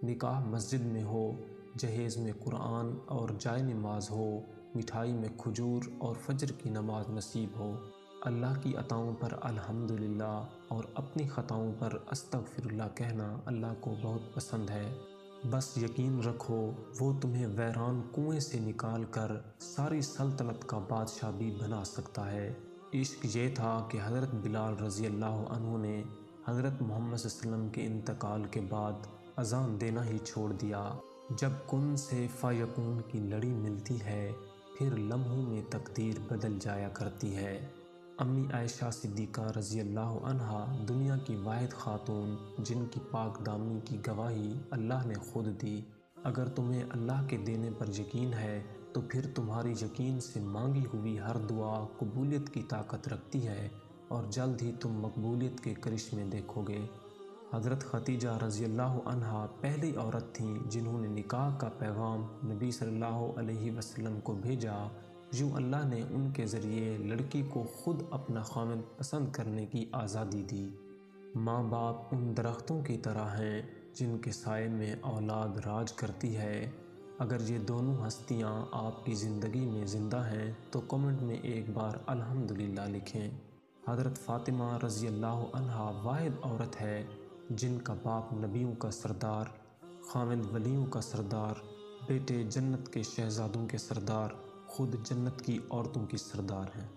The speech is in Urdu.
نکاح مسجد میں ہو، جہیز میں قرآن اور جائے نماز ہو، مٹھائی میں کھجور اور فجر کی نماز نصیب ہو۔ اللہ کی عطاؤں پر الحمدللہ اور اپنی خطاؤں پر استغفر اللہ کہنا اللہ کو بہت پسند ہے۔ بس یقین رکھو وہ تمہیں ویران کنویں سے نکال کر ساری سلطنت کا بادشاہ بھی بنا سکتا ہے۔ عشق یہ تھا کہ حضرت بلال رضی اللہ عنہ نے حضرت محمد صلی اللہ علیہ وسلم کے انتقال کے بعد اذان دینا ہی چھوڑ دیا۔ جب کن سے فیکون کی لڑی ملتی ہے پھر لمحوں میں تقدیر بدل جایا کرتی ہے۔ امی عائشہ صدیقہ رضی اللہ عنہا دنیا کی واحد خاتون جن کی پاک دامنی کی گواہی اللہ نے خود دی۔ اگر تمہیں اللہ کے دینے پر یقین ہے تو پھر تمہاری یقین سے مانگی ہوئی ہر دعا قبولیت کی طاقت رکھتی ہے اور جلد ہی تم مقبولیت کے کرشمے دیکھو گے۔ حضرت ختیجہ رضی اللہ عنہا پہلی عورت تھیں جنہوں نے نکاح کا پیغام نبی صلی اللہ علیہ وسلم کو بھیجا۔ یوں اللہ نے ان کے ذریعے لڑکی کو خود اپنا خاوند پسند کرنے کی آزادی دی۔ ماں باپ ان درختوں کی طرح ہیں جن کے سائے میں اولاد راج کرتی ہے۔ اگر یہ دونوں ہستیاں آپ کی زندگی میں زندہ ہیں تو کمنٹ میں ایک بار الحمدللہ لکھیں۔ حضرت فاطمہ رضی اللہ عنہا واحد عورت ہے جن کا باپ نبیوں کا سردار، خاوند ولیوں کا سردار، بیٹے جنت کے شہزادوں کے سردار، خود جنت کی عورتوں کی سردار ہیں۔